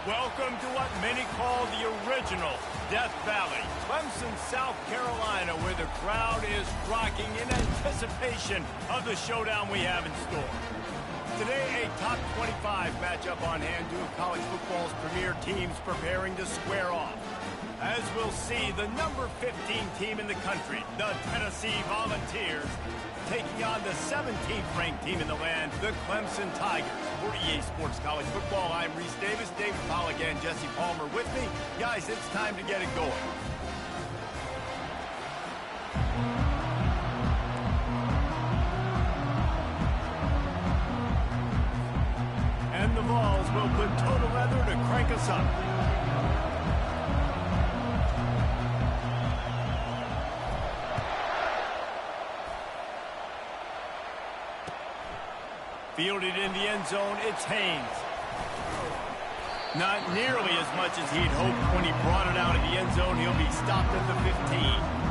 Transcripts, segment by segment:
Welcome to what many call the original Death Valley, Clemson, South Carolina, where the crowd is rocking in anticipation of the showdown we have in store. Today, a top 25 matchup on hand, two of college football's premier teams preparing to square off. As we'll see, the number 15 team in the country, the Tennessee Volunteers, taking on the 17th ranked team in the land, the Clemson Tigers. For EA Sports College Football, I'm Reese Davis, David Pollack, and Jesse Palmer with me. Guys, it's time to get it going. And the Vols will put total leather to crank us up. Fielded in the end zone, it's Haynes. Not nearly as much as he'd hoped when he brought it out of the end zone. He'll be stopped at the 15.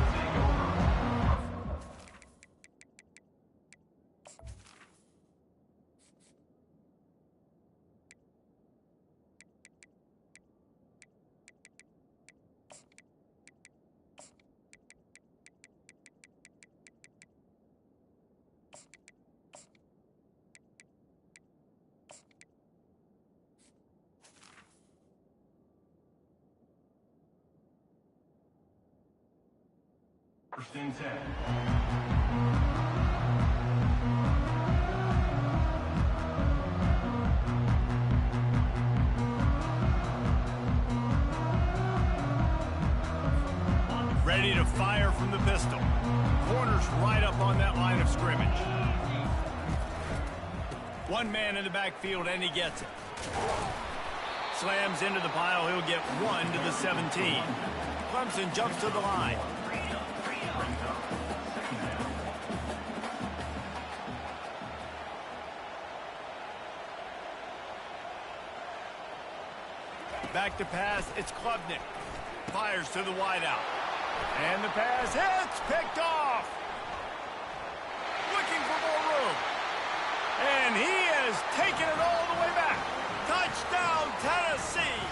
First and 10. Ready to fire from the pistol. Corner's right up on that line of scrimmage. One man in the backfield, and he gets it. Slams into the pile. He'll get one to the 17. Clemson jumps to the line. Back to pass, it's Klubnik. Fires to the wideout. And the pass hits, picked off. Looking for more room. And he has taken it all the way back. Touchdown, Tennessee.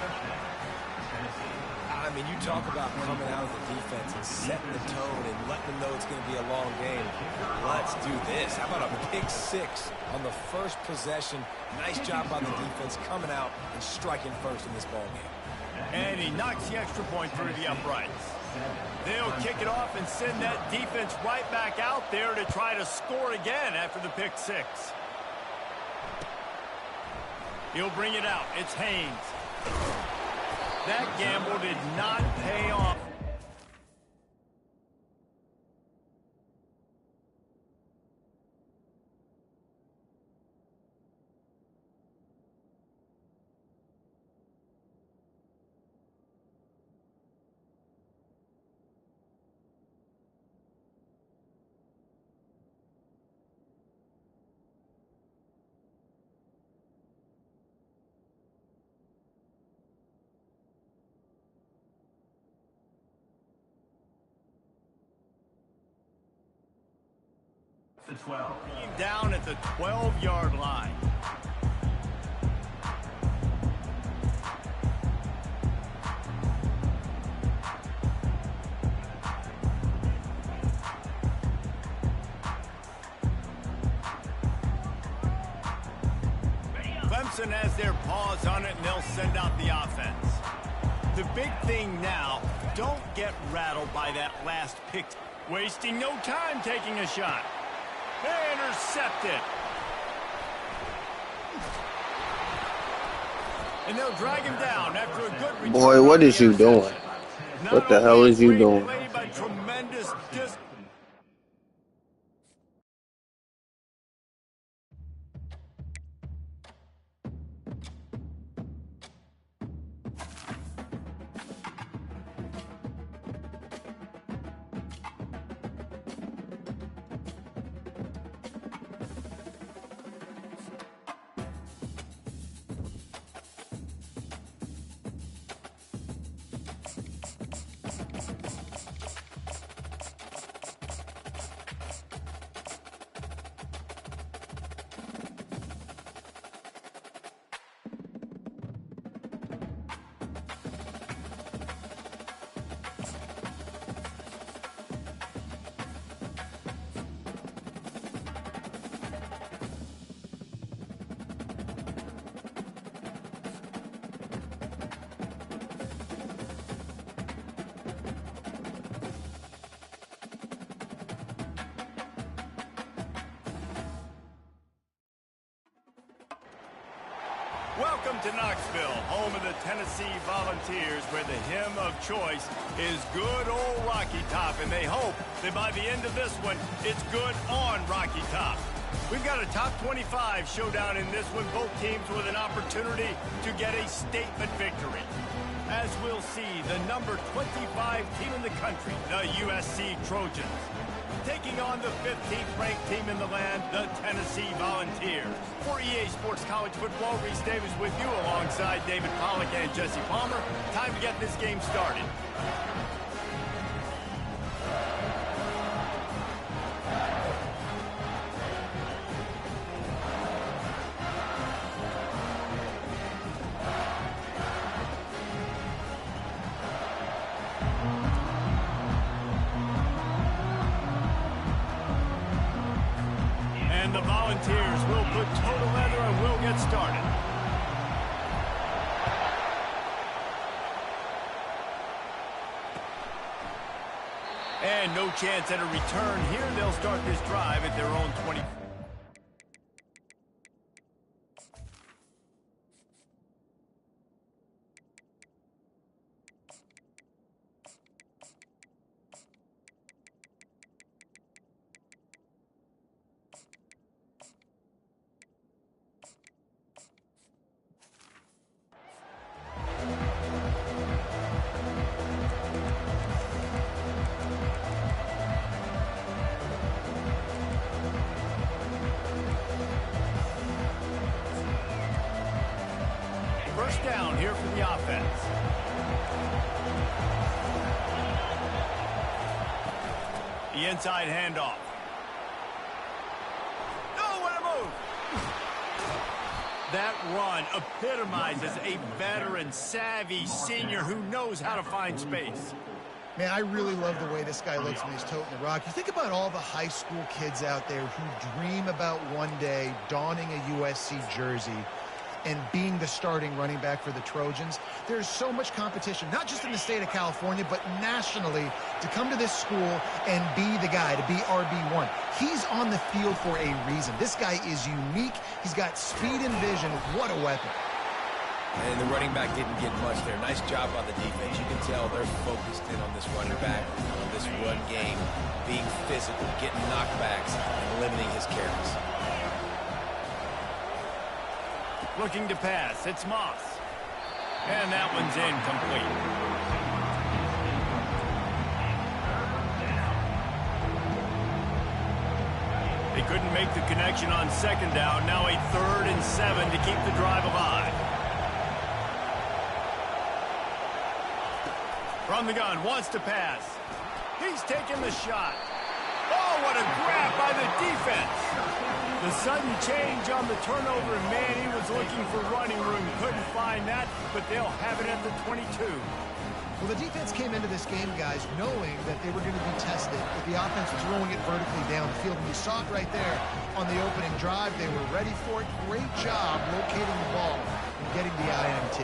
I mean, you talk about coming out of the defense and setting the tone and letting them know it's going to be a long game. Let's do this. How about a pick six on the first possession? Nice job by the defense coming out and striking first in this ball game. And he knocks the extra point through the uprights. They'll kick it off and send that defense right back out there to try to score again after the pick six. He'll bring it out. It's Haynes. That gamble did not pay off. The 12. Down at the 12-yard line. Clemson has their paws on it, and they'll send out the offense. The big thing now, don't get rattled by that last pick. Wasting no time taking a shot. Intercepted. And they'll drag him down after a good return. Boy, what is you doing? What the hell is you doing? Tremendous distance. Welcome to Knoxville, home of the Tennessee Volunteers, where the hymn of choice is good old Rocky Top, and they hope that by the end of this one, it's good on Rocky Top. We've got a top 25 showdown in this one, both teams with an opportunity to get a statement victory. As we'll see, the number 25 team in the country, the USC Trojans, taking on the 15th ranked team in the land, the Tennessee Volunteers. For EA Sports College Football, Reese Davis with you alongside David Pollack and Jesse Palmer. Time to get this game started. And the Volunteers will put total leather and we'll get started. And no chance at a return here. They'll start this drive at their own 20. First down here for the offense. The inside handoff. Nowhere to move. That run epitomizes a veteran, savvy senior who knows how to find space. Man, I really love the way this guy looks when he's toting the rock. You think about all the high school kids out there who dream about one day donning a USC jersey and being the starting running back for the Trojans. There's so much competition, not just in the state of California, but nationally, to come to this school and be the guy, to be RB1. He's on the field for a reason. This guy is unique. He's got speed and vision. What a weapon. And the running back didn't get much there. Nice job by the defense. You can tell they're focused in on this running back, on this run game, being physical, getting knockbacks, and limiting his carries. Looking to pass. It's Moss. And that one's incomplete. They couldn't make the connection on second down. Now a 3rd and 7 to keep the drive alive. From the gun, wants to pass. He's taking the shot. Oh, what a grab by the defense. The sudden change on the turnover, and man, he was looking for running room. Couldn't find that, but they'll have it at the 22. Well, the defense came into this game, guys, knowing that they were going to be tested if the offense was rolling it vertically down the field. And you saw it right there on the opening drive. They were ready for it. Great job locating the ball and getting the INT.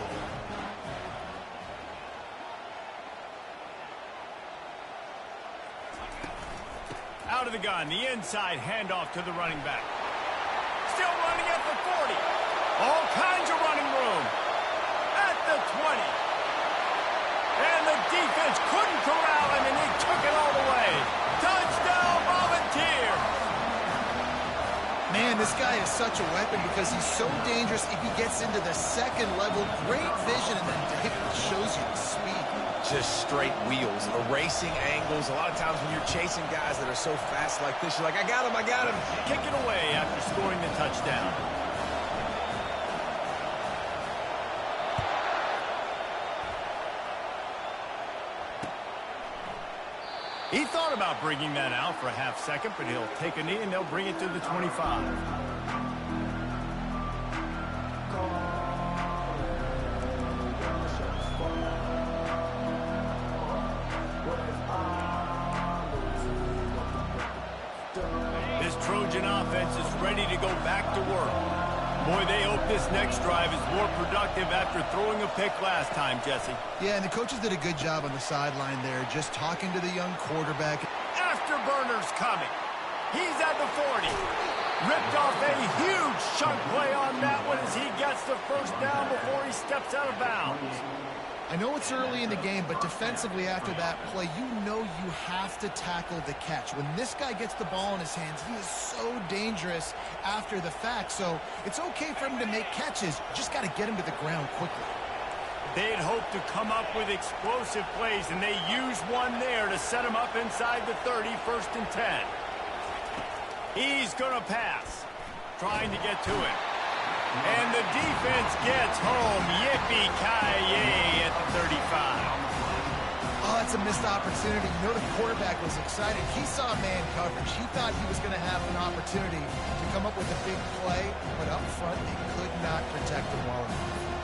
Out of the gun, the inside handoff to the running back. Still running at the 40. All kinds of running room. At the 20. And the defense couldn't corral him, and he took it all the way. Touchdown, Volunteers! Man, this guy is such a weapon because he's so dangerous if he gets into the second level. Great vision, and then David shows you the speed. Just straight wheels, erasing angles. A lot of times when you're chasing guys that are so fast like this, you're like, I got him, I got him. Kick it away after scoring the touchdown. He thought about bringing that out for a half second, but he'll take a knee and they'll bring it to the 25. Trojan offense is ready to go back to work. Boy, they hope this next drive is more productive after throwing a pick last time, Jesse. Yeah, and the coaches did a good job on the sideline there, just talking to the young quarterback. Afterburner's coming. He's at the 40. Ripped off a huge chunk play on that one as he gets the first down before he steps out of bounds. I know it's early in the game, but defensively after that play, you know you have to tackle the catch. When this guy gets the ball in his hands, he is so dangerous after the fact. So it's okay for him to make catches. Just got to get him to the ground quickly. They'd hoped to come up with explosive plays, and they used one there to set him up inside the 30, 1st and 10. He's going to pass, trying to get to it. And the defense gets home. Yippee-ki-yay at the 35. Oh, that's a missed opportunity. You know the quarterback was excited. He saw man coverage. He thought he was going to have an opportunity to come up with a big play, but up front, they could not protect him well enough.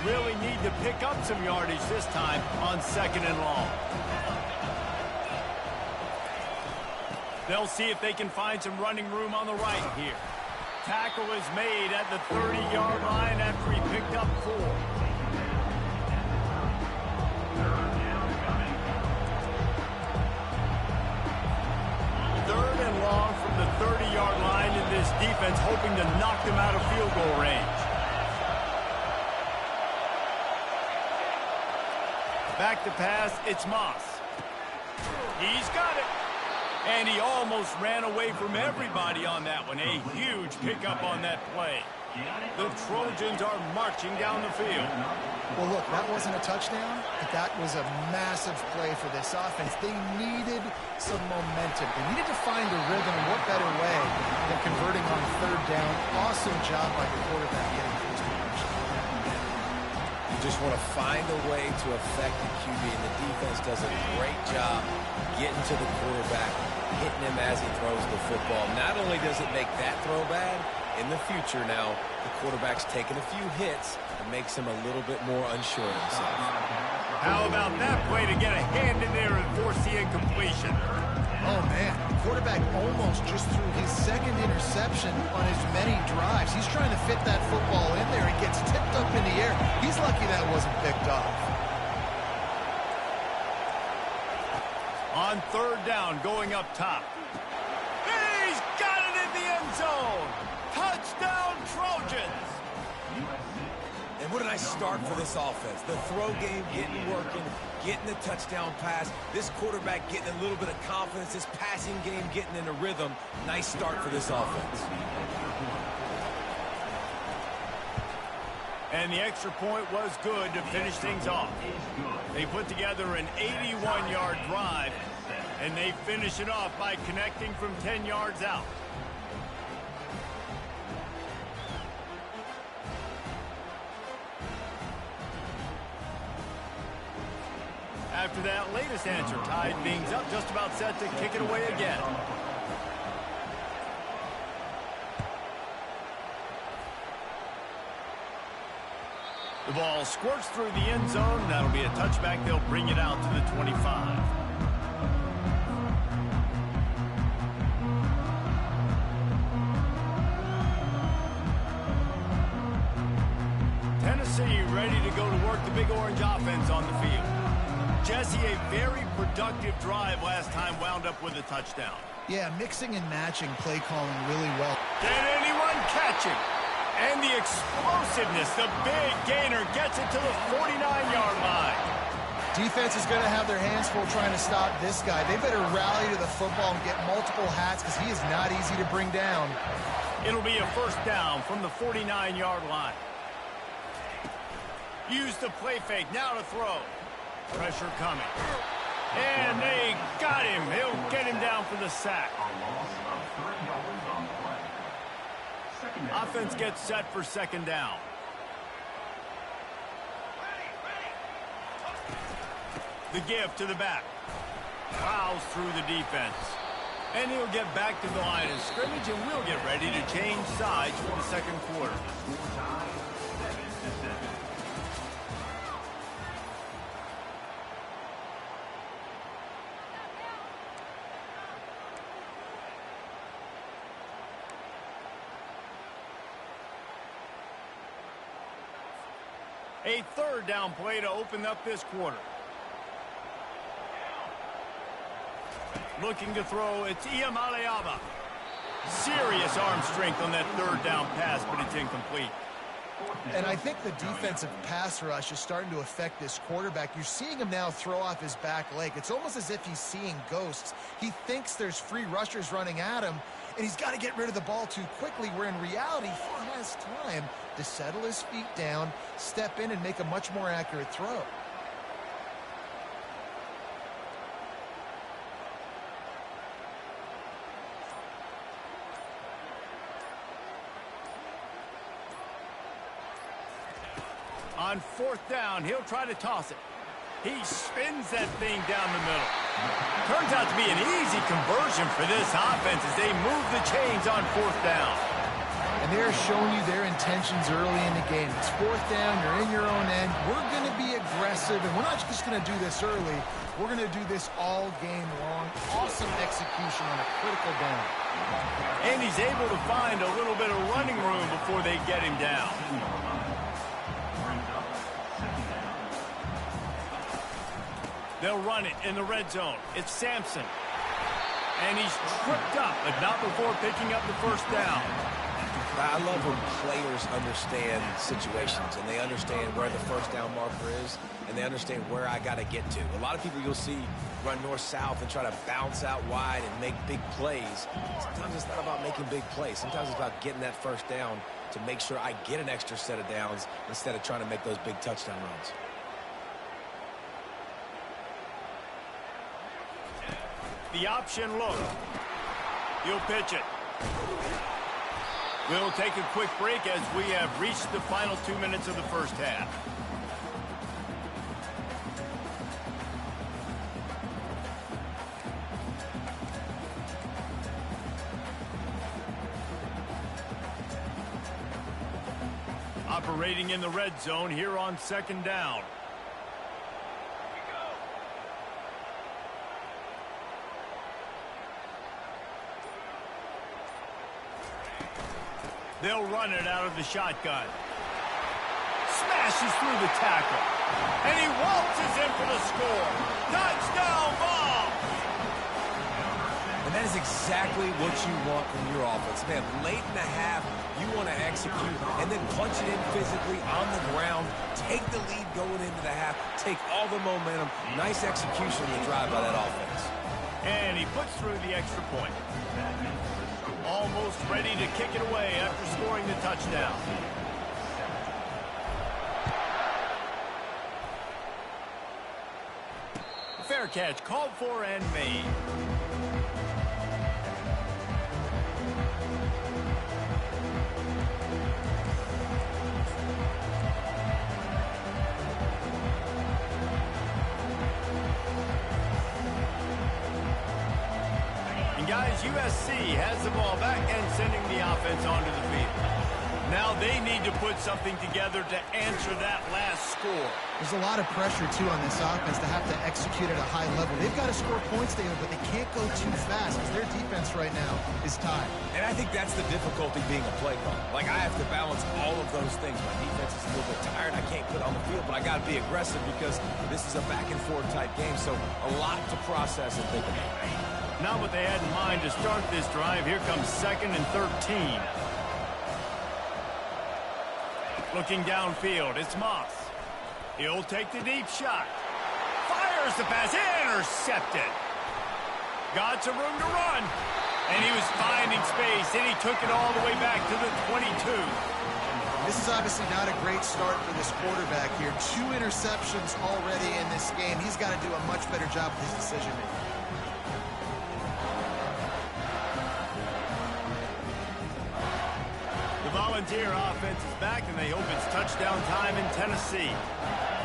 Really need to pick up some yardage this time on 2nd and long. They'll see if they can find some running room on the right here. Tackle is made at the 30-yard line after he picked up 4. Third and long from the 30-yard line, and this defense hoping to knock them out of field goal range. Back to pass, it's Moss. He's got it. And he almost ran away from everybody on that one. A huge pickup on that play. The Trojans are marching down the field. Well, look, that wasn't a touchdown, but that was a massive play for this offense. They needed some momentum. They needed to find a rhythm, and what better way than converting on 3rd down. Awesome job by the quarterback getting close to conversion. You just want to find a way to affect the QB, and the defense does a great job getting to the quarterback, hitting him as he throws the football. Not only does it make that throw bad, in the future now, the quarterback's taking a few hits and makes him a little bit more unsure of himself. How about that play to get a hand in there and force the incompletion? Oh, man. The quarterback almost just threw his 2nd interception on as many drives. He's trying to fit that football in there. It gets tipped up in the air. He's lucky that wasn't picked off. On 3rd down, going up top. He's got it in the end zone. Touchdown, Trojans. And what a nice start for this offense. The throw game working, getting the touchdown pass. This quarterback getting a little bit of confidence. This passing game getting in a rhythm. Nice start for this offense. And the extra point was good to finish things off. They put together an 81-yard drive, and they finish it off by connecting from 10 yards out. After that latest answer tied things up, just about set to kick it away again. The ball squirts through the end zone. That'll be a touchback. They'll bring it out to the 25. Tennessee ready to go to work the Big Orange offense on the field. Jesse, a very productive drive last time wound up with a touchdown. Yeah, mixing and matching play calling really well. Can anyone catch him? And the explosiveness, the big gainer gets it to the 49-yard line. Defense is going to have their hands full trying to stop this guy. They better rally to the football and get multiple hats because he is not easy to bring down. It'll be a 1st down from the 49-yard line. Use the play fake, now to throw. Pressure coming. And they got him. He'll get him down for the sack. Offense gets set for 2nd down. The give to the back. Plows through the defense. And he'll get back to the line of scrimmage, and we'll get ready to change sides for the 2nd quarter. A third down play to open up this quarter. Looking to throw, it's Iamaleava. Serious arm strength on that third down pass, but it's incomplete. And I think the defensive pass rush is starting to affect this quarterback. You're seeing him now throw off his back leg. It's almost as if he's seeing ghosts. He thinks there's free rushers running at him, and he's got to get rid of the ball too quickly, where in reality, he has time to settle his feet down, step in, and make a much more accurate throw. On fourth down, he'll try to toss it. He spins that thing down the middle. Turns out to be an easy conversion for this offense as they move the chains on fourth down. And they're showing you their intentions early in the game. It's fourth down, you're in your own end. We're going to be aggressive, and we're not just going to do this early. We're going to do this all game long. Awesome execution on a critical down. And he's able to find a little bit of running room before they get him down. They'll run it in the red zone. It's Sampson. And he's tripped up, but not before picking up the first down. I love when players understand situations, and they understand where the first down marker is, and they understand where I got to get to. A lot of people you'll see run north-south and try to bounce out wide and make big plays. Sometimes it's not about making big plays. Sometimes it's about getting that first down to make sure I get an extra set of downs instead of trying to make those big touchdown runs. The option look. He'll pitch it. We'll take a quick break as we have reached the final 2 minutes of the first half. Operating in the red zone here on second down. They'll run it out of the shotgun. Smashes through the tackle. And he waltzes in for the score. Touchdown ball! And that is exactly what you want from your offense. Man, late in the half, you want to execute and then punch it in physically on the ground. Take the lead going into the half. Take all the momentum. Nice execution to drive by that offense. And he puts through the extra point. Almost ready to kick it away after scoring the touchdown. Fair catch called for and made. Guys, USC has the ball back and sending the offense onto the field. Now they need to put something together to answer that last score. There's a lot of pressure, too, on this offense to have to execute at a high level. They've got to score points, David, but they can't go too fast because their defense right now is tied. And I think that's the difficulty being a play caller. Like, I have to balance all of those things. My defense is a little bit tired. I can't put on the field, but I got to be aggressive because this is a back-and-forth type game, so a lot to process and think about. Not what they had in mind to start this drive. Here comes 2nd and 13. Looking downfield, it's Moss. He'll take the deep shot. Fires the pass, intercepted. Got some room to run. And he was finding space, and he took it all the way back to the 22. This is obviously not a great start for this quarterback here. 2 interceptions already in this game. He's got to do a much better job with his decision-making. Volunteer offense is back, and they hope it's touchdown time in Tennessee.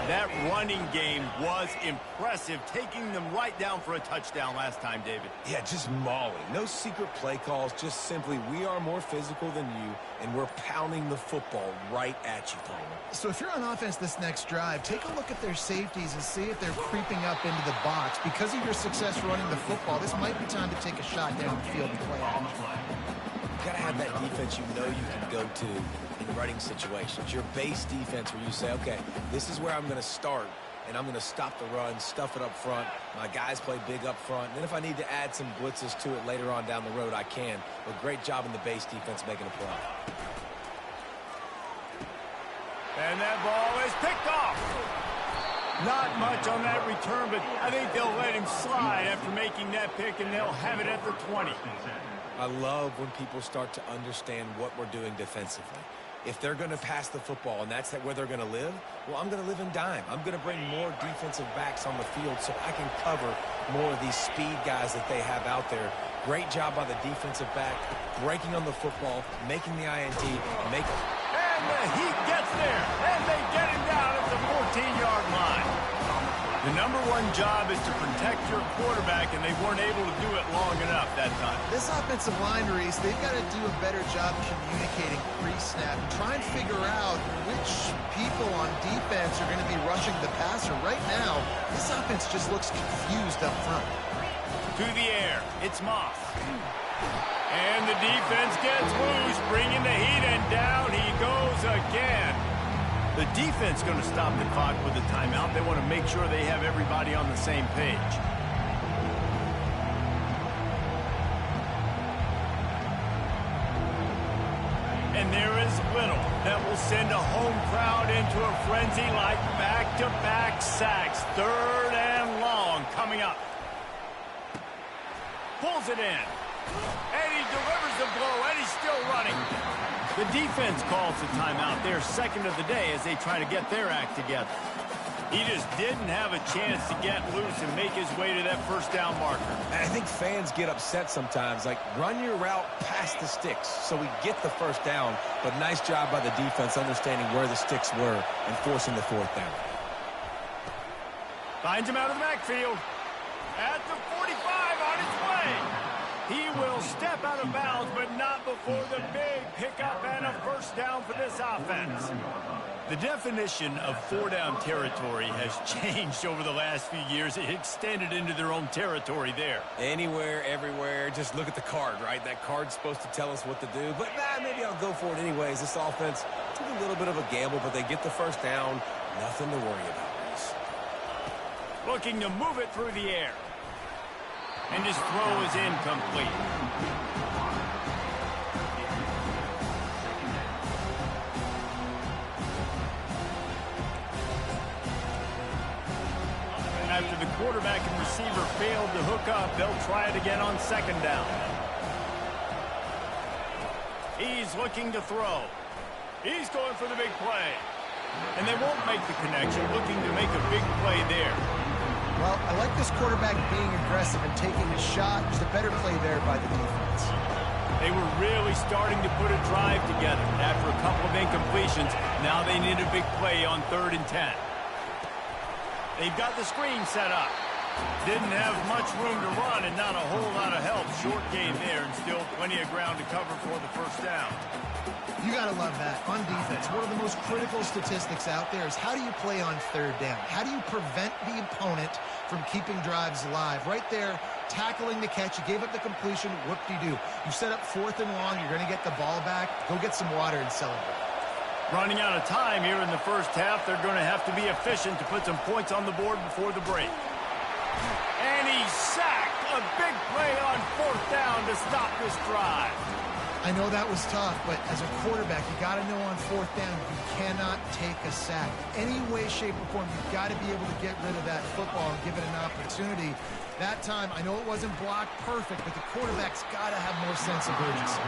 That running game was impressive, taking them right down for a touchdown last time, David. Yeah, just mauling. No secret play calls, just simply we are more physical than you, and we're pounding the football right at you, Palmer. So if you're on offense this next drive, take a look at their safeties and see if they're creeping up into the box. Because of your success running the football, this might be time to take a shot down the field and play action. Got to have that defense you know you can go to in running situations. Your base defense where you say, okay, this is where I'm going to start, and I'm going to stop the run, stuff it up front. My guys play big up front. And then if I need to add some blitzes to it later on down the road, I can. But great job in the base defense making a play. And that ball is picked off. Not much on that return, but I think they'll let him slide after making that pick, and they'll have it at the 20. I love when people start to understand what we're doing defensively. If they're going to pass the football and that's where they're going to live, well, I'm going to live in dime. I'm going to bring more defensive backs on the field so I can cover more of these speed guys that they have out there. Great job by the defensive back, breaking on the football, making the INT, and the Heat gets there, and they get him down at the 14-yard line. The number one job is to protect your quarterback, and they weren't able to do it long enough that time. This offensive line, Reese, they've got to do a better job communicating pre-snap. Try and figure out which people on defense are going to be rushing the passer. Right now, this offense just looks confused up front. To the air, it's Moss. And the defense gets loose, bringing the Heat, and down he goes again. The defense going to stop the clock with a timeout. They want to make sure they have everybody on the same page. And there is little that will send a home crowd into a frenzy like back-to-back sacks. 3rd and long coming up. Pulls it in. And he delivers the blow, and he's still running. The defense calls the timeout. They're second of the day as they try to get their act together. He just didn't have a chance to get loose and make his way to that first down marker. And I think fans get upset sometimes, like run your route past the sticks so we get the first down. But nice job by the defense understanding where the sticks were and forcing the 4th down. Finds him out of the backfield. At the 45 on his way. He will step out of bounds, but not before the big pickup and a first down for this offense. The definition of 4-down territory has changed over the last few years. It extended into their own territory there. Anywhere, everywhere, just look at the card, right? That card's supposed to tell us what to do, but maybe I'll go for it anyways. This offense took a little bit of a gamble, but they get the first down. Nothing to worry about, Reese. Looking to move it through the air. And his throw is incomplete. After the quarterback and receiver failed to hook up, they'll try it again on 2nd down. He's looking to throw. He's going for the big play. And they won't make the connection, looking to make a big play there. Well, I like this quarterback being aggressive and taking a shot. Just a better play there by the defense. They were really starting to put a drive together. After a couple of incompletions, now they need a big play on 3rd and 10. They've got the screen set up. Didn't have much room to run and not a whole lot of help. Short game there and still plenty of ground to cover for the first down. You got to love that. On defense, one of the most critical statistics out there is how do you play on 3rd down? How do you prevent the opponent from keeping drives alive? Right there, tackling the catch. You gave up the completion. What do? You set up 4th and long. You're going to get the ball back. Go get some water and celebrate. Running out of time here in the first half. They're going to have to be efficient to put some points on the board before the break. And he's sacked. A big play on 4th down to stop this drive. I know that was tough, but as a quarterback, you got to know on 4th down, you cannot take a sack. Any way, shape, or form, you've got to be able to get rid of that football and give it an opportunity. That time, I know it wasn't blocked perfect, but the quarterback's got to have more sense of urgency.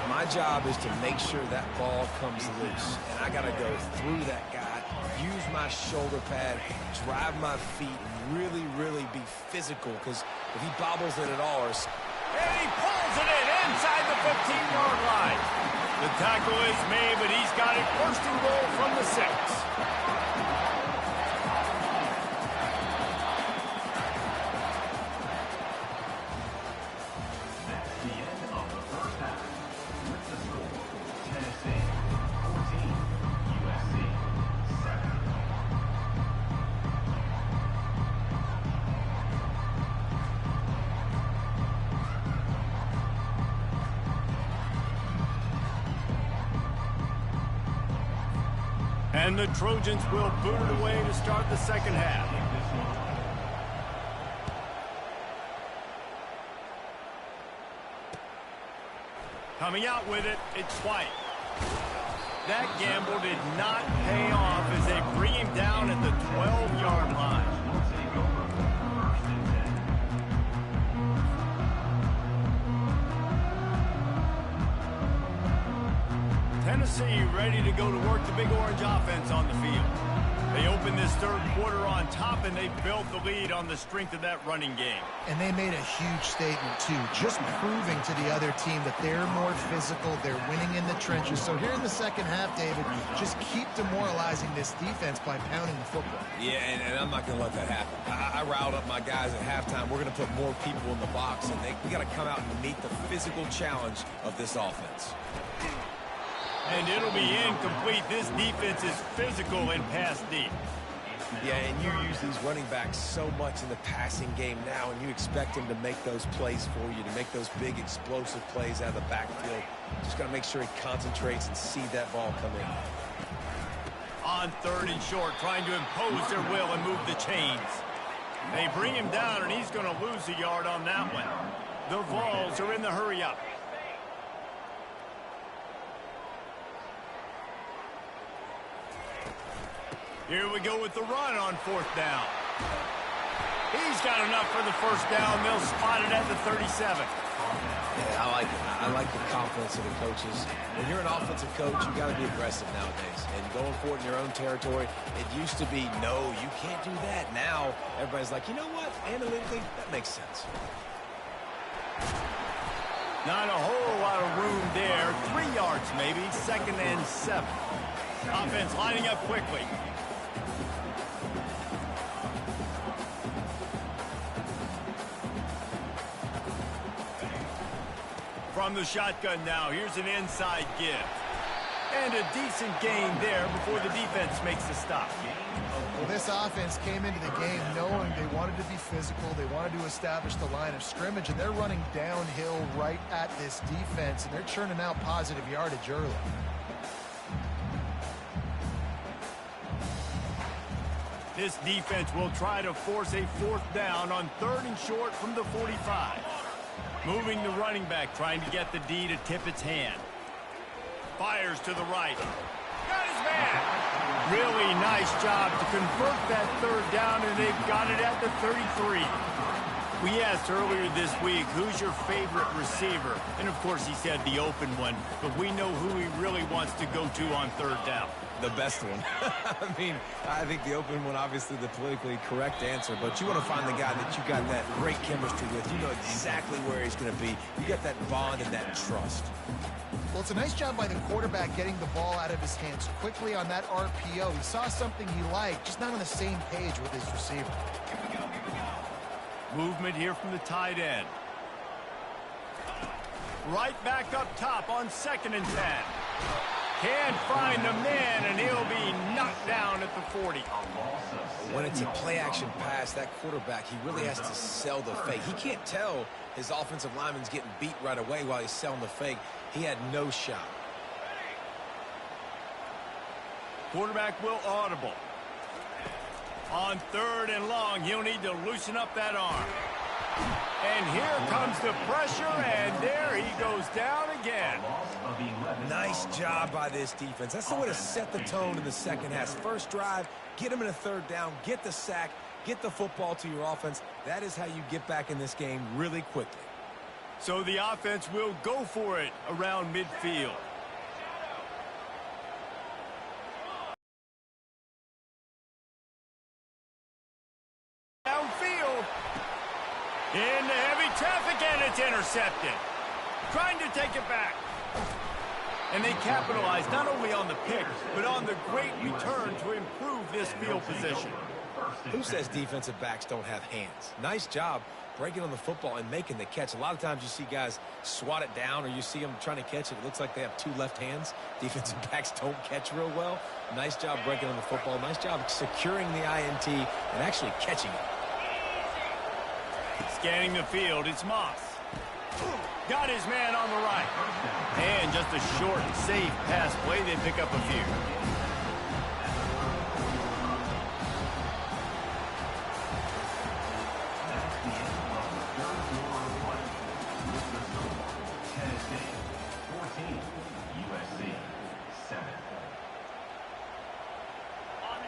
My job is to make sure that ball comes loose, and I got to go through that guy, use my shoulder pad, drive my feet, and really, really be physical, because if he bobbles it at all, and he pulls it in inside the 15-yard line. The tackle is made, but he's got it 1st and goal from the 6. And the Trojans will boot it away to start the second half. Coming out with it, it's White. That gamble did not pay off as they bring him down at the 12-yard line. Tennessee ready to go to work the Big Orange offense on the field. They opened this third quarter on top, and they built the lead on the strength of that running game. And they made a huge statement, too, just proving to the other team that they're more physical, they're winning in the trenches. So here in the second half, David, just keep demoralizing this defense by pounding the football. Yeah, and I'm not going to let that happen. I riled up my guys at halftime. We're going to put more people in the box, and we got to come out and meet the physical challenge of this offense. And it'll be incomplete. This defense is physical and pass deep. Yeah, and you use these running backs so much in the passing game now, and you expect them to make those plays for you, to make those big explosive plays out of the backfield. Just got to make sure he concentrates and see that ball come in. On third and short, trying to impose their will and move the chains. They bring him down, and he's going to lose a yard on that one. The Vols are in the hurry-up. Here we go with the run on fourth down. He's got enough for the first down. They'll spot it at the 37. Yeah, I like it. I like the confidence of the coaches. When you're an offensive coach, you got to be aggressive nowadays. And going for it in your own territory, it used to be, no, you can't do that. Now, everybody's like, you know what? Analytically, that makes sense. Not a whole lot of room there. 3 yards maybe. 2nd and 7. Offense lining up quickly. From the shotgun now, here's an inside give. And a decent gain there before the defense makes the stop. Well, this offense came into the game knowing they wanted to be physical, they wanted to establish the line of scrimmage, and they're running downhill right at this defense, and they're churning out positive yardage early. This defense will try to force a 4th down on 3rd and short from the 45. Moving the running back, trying to get the D to tip its hand. Fires to the right. Got his man. Really nice job to convert that 3rd down, and they've got it at the 33. We asked earlier this week, who's your favorite receiver? And, of course, he said the open one, but we know who he really wants to go to on 3rd down. The best one. I mean, I think the open one, obviously the politically correct answer, but you want to find the guy that you got that great chemistry with. You know exactly where he's going to be. You got that bond and that trust. Well, it's a nice job by the quarterback getting the ball out of his hands quickly on that RPO. He saw something he liked, just not on the same page with his receiver. Movement here from the tight end. Right back up top on 2nd and 10. Can't find the man, and he'll be knocked down at the 40. When it's a play-action pass, that quarterback, he really has to sell the fake. He can't tell his offensive lineman's getting beat right away while he's selling the fake. He had no shot. Quarterback will audible. On 3rd and long, he'll need to loosen up that arm. And here comes the pressure, and there he goes down again. Nice job by this defense. That's the way to set the tone in the second half. First drive, get him in a 3rd down, get the sack, get the football to your offense. That is how you get back in this game really quickly. So the offense will go for it around midfield. Downfield. Into heavy traffic, and it's intercepted. Trying to take it back. And they capitalized not only on the pick, but on the great return to improve this field position. Who says defensive backs don't have hands? Nice job breaking on the football and making the catch. A lot of times you see guys swat it down, or you see them trying to catch it. It looks like they have 2 left hands. Defensive backs don't catch real well. Nice job breaking on the football. Nice job securing the INT and actually catching it. Scanning the field, it's Moss. Got his man on the right. And just a short, safe pass play. They pick up a few.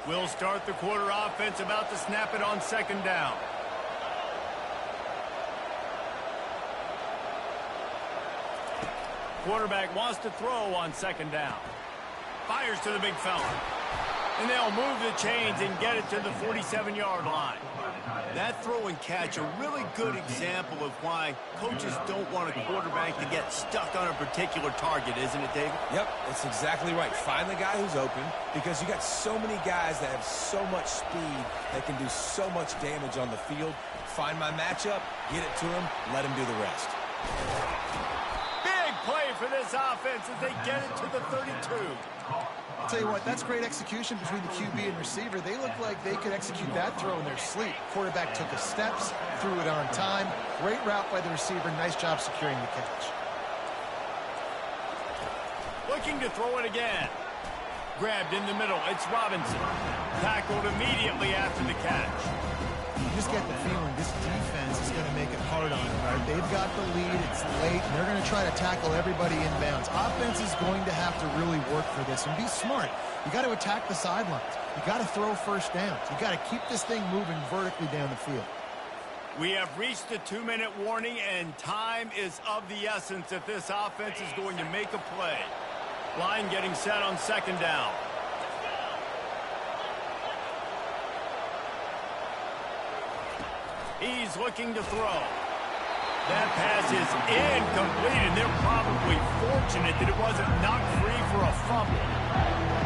We'll start the quarter offense, about to snap it on second down. Quarterback wants to throw on second down. Fires to the big fella. And they'll move the chains and get it to the 47-yard line. That throw and catch, a really good example of why coaches don't want a quarterback to get stuck on a particular target, isn't it, David? Yep, that's exactly right. Find the guy who's open, because you got so many guys that have so much speed that can do so much damage on the field. Find my matchup, get it to him, let him do the rest. Big play for this offense as they get it to the 32. I'll tell you what, that's great execution between the QB and receiver. They look like they could execute that throw in their sleep. Quarterback took his steps, threw it on time. Great route by the receiver. Nice job securing the catch. Looking to throw it again. Grabbed in the middle. It's Robinson. Tackled immediately after the catch. You just get the feeling this defense is going to make it hard on them, right? They've got the lead. It's late. And they're going to try to tackle everybody inbounds. Offense is going to have to really work for this and be smart. You got to attack the sidelines. You got to throw first downs. You got to keep this thing moving vertically down the field. We have reached the 2-minute warning, and time is of the essence if this offense is going to make a play. Line getting set on second down. He's looking to throw. That pass is incomplete, and they're probably fortunate that it wasn't knocked free for a fumble.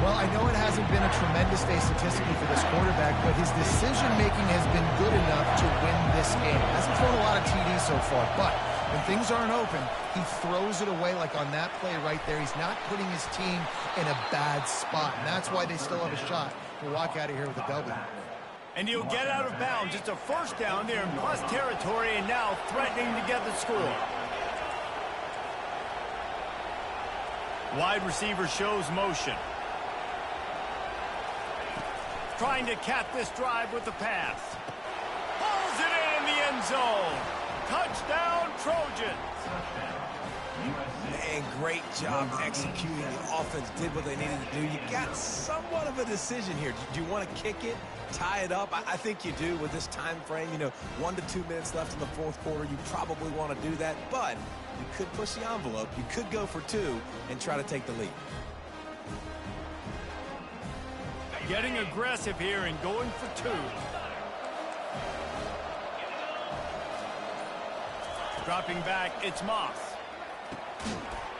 Well, I know it hasn't been a tremendous day statistically for this quarterback, but his decision-making has been good enough to win this game. Hasn't thrown a lot of TDs so far, but when things aren't open, he throws it away like on that play right there. He's not putting his team in a bad spot, and that's why they still have a shot to walk out of here with a W. And he'll get out of bounds. It's a first down there in plus territory, and now threatening to get the score. Wide receiver shows motion. Trying to cap this drive with the pass. Pulls it in the end zone. Touchdown, Trojans. Man, great job executing. The offense did what they needed to do. You got somewhat of a decision here. Do you want to kick it, tie it up? I think you do with this time frame. 1 to 2 minutes left in the fourth quarter. You probably want to do that, but you could push the envelope. You could go for 2 and try to take the lead. Getting aggressive here and going for 2. Dropping back, it's Moss.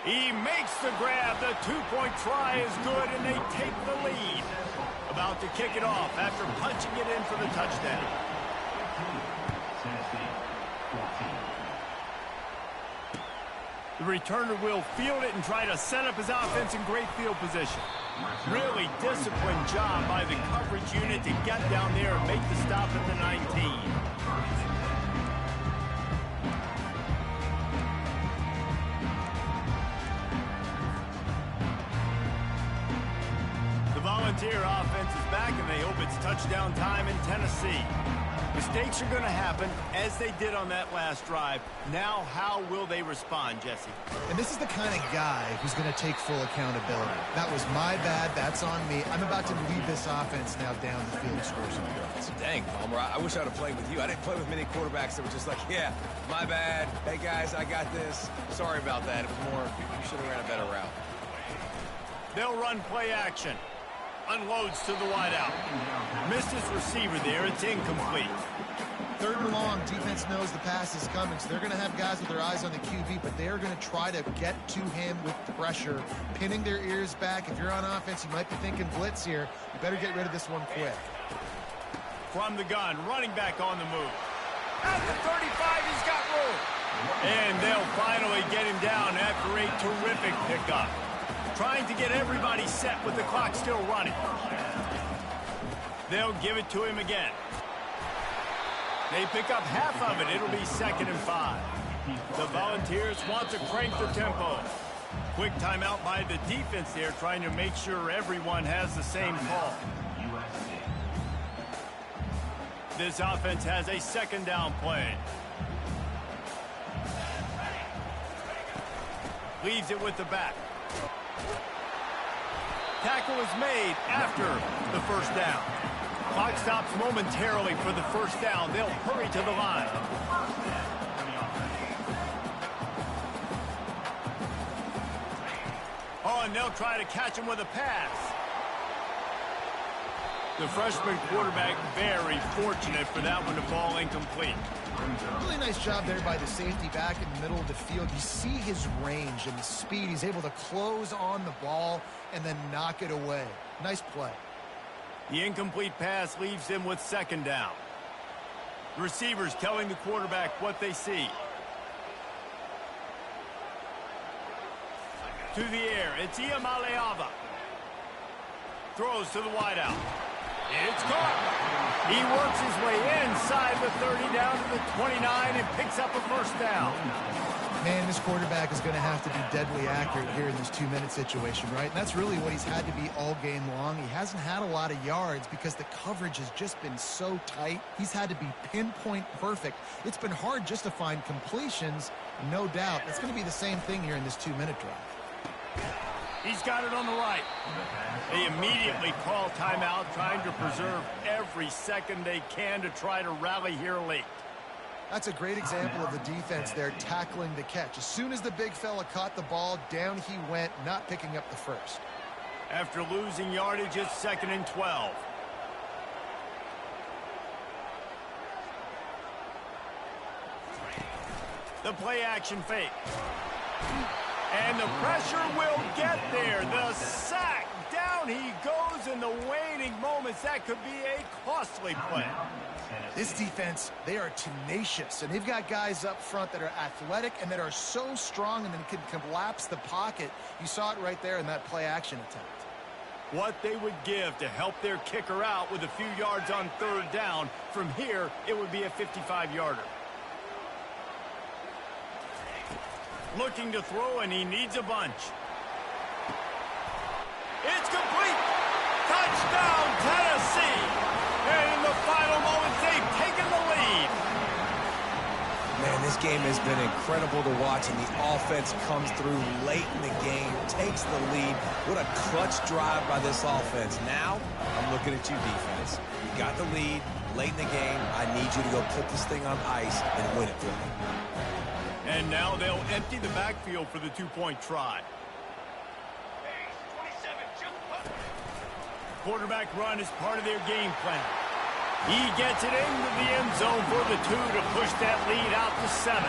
He makes the grab. The 2-point try is good, and they take the lead. About to kick it off after punching it in for the touchdown. The returner will field it and try to set up his offense in great field position. Really disciplined job by the coverage unit to get down there and make the stop at the 19. The Volunteer offense is back, and they hope it's touchdown time in Tennessee. Mistakes are going to happen, as they did on that last drive. Now, how will they respond, Jesse? And this is the kind of guy who's going to take full accountability. That was my bad. That's on me. I'm about to lead this offense now down the field to score some points. Dang, Palmer, I wish I would have played with you. I didn't play with many quarterbacks that were just like, yeah, my bad. Hey, guys, I got this. Sorry about that. It was more, you should have ran a better route. They'll run play action. Unloads to the wideout. Missed his receiver there. It's incomplete. 3rd and long. Defense knows the pass is coming, so they're going to have guys with their eyes on the QB, but they're going to try to get to him with pressure, pinning their ears back. If you're on offense, you might be thinking blitz here. You better get rid of this one quick. From the gun, running back on the move. At the 35, he's got room. And they'll finally get him down after a terrific pickup. Trying to get everybody set with the clock still running. They'll give it to him again. They pick up half of it. It'll be 2nd and 5. The Volunteers want to crank the tempo. Quick timeout by the defense there, trying to make sure everyone has the same call. This offense has a 2nd down play. Leaves it with the back. Tackle is made after the first down. Clock stops momentarily for the first down. They'll hurry to the line. Oh, and they'll try to catch him with a pass. The freshman quarterback very fortunate for that one to fall incomplete. Really nice job there by the safety back in the middle of the field. You see his range and the speed. He's able to close on the ball and then knock it away. Nice play. The incomplete pass leaves him with second down. The receivers telling the quarterback what they see. To the air, it's Iamaleava. Throws to the wideout. It's caught. He works his way inside the 30 down to the 29 and picks up a first down. Man, this quarterback is going to have to be deadly accurate here in this 2-minute situation, right? And that's really what he's had to be all game long. He hasn't had a lot of yards because the coverage has just been so tight. He's had to be pinpoint perfect. It's been hard just to find completions, no doubt. That's going to be the same thing here in this 2-minute drive. He's got it on the right. They immediately call timeout, trying to preserve every second they can to try to rally here late. That's a great example of the defense there tackling the catch. As soon as the big fella caught the ball, down he went, not picking up the first. After losing yardage, it's 2nd and 12. The play action fake. And the pressure will get there. The sack. Down he goes in the waning moments. That could be a costly play. This defense, they are tenacious, and they've got guys up front that are athletic and that are so strong and then can collapse the pocket. You saw it right there in that play action attempt. What they would give to help their kicker out with a few yards on 3rd down. From here, it would be a 55-yarder. Looking to throw, and he needs a bunch. It's complete. Touchdown, Tennessee. And in the final moments, they've taken the lead. Man, this game has been incredible to watch, and the offense comes through late in the game, takes the lead. What a clutch drive by this offense. Now, I'm looking at you, defense. You got the lead late in the game. I need you to go put this thing on ice and win it for me. And now they'll empty the backfield for the 2-point try. Quarterback run is part of their game plan. He gets it into the end zone for the 2 to push that lead out to 7.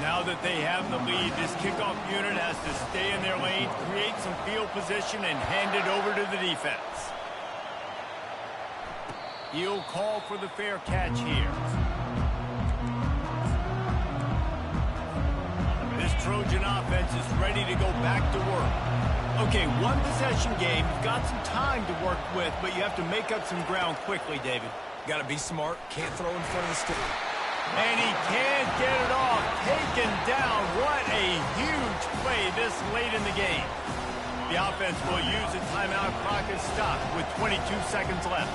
Now that they have the lead, this kickoff unit has to stay in their lane, create some field position, and hand it over to the defense. He'll call for the fair catch here. This Trojan offense is ready to go back to work. Okay, 1-possession game. You've got some time to work with, but you have to make up some ground quickly, David. Got to be smart. Can't throw in front of the stick. And he can't get it off. Taken down. What a huge play this late in the game. The offense will use a timeout. Clock is stopped with 22 seconds left.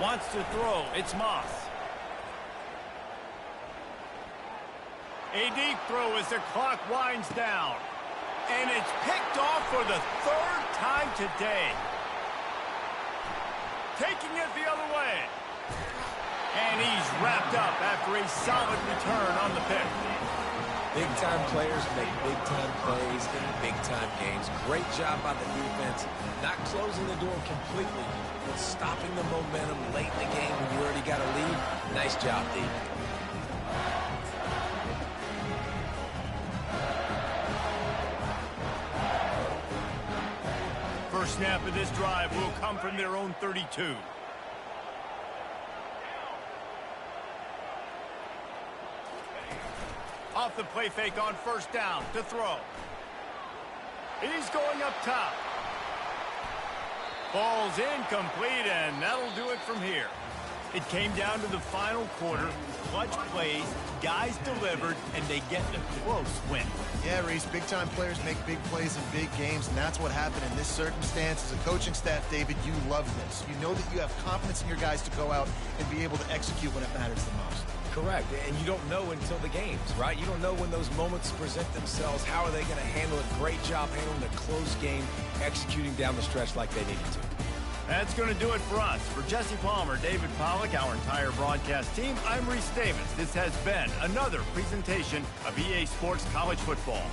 Wants to throw. It's Moss. A deep throw as the clock winds down. And it's picked off for the 3rd time today. Taking it the other way. And he's wrapped up after a solid return on the pick. Big-time players make big-time plays in big-time games. Great job by the defense. Not closing the door completely, but stopping the momentum late in the game when you already got a lead. Nice job, D. First snap of this drive will come from their own 32. Off the play fake on 1st down to throw. He's going up top. Ball's incomplete, and that'll do it from here. It came down to the final quarter, clutch plays, guys delivered, and they get the close win. Yeah, Reese, big-time players make big plays in big games, and that's what happened in this circumstance. As a coaching staff, David, you love this. You know that you have confidence in your guys to go out and be able to execute when it matters the most. Correct, and you don't know until the games, right? You don't know when those moments present themselves. How are they going to handle it? Great job handling a close game, executing down the stretch like they needed to. That's going to do it for us. For Jesse Palmer, David Pollack, our entire broadcast team, I'm Reese Davis. This has been another presentation of EA Sports College Football.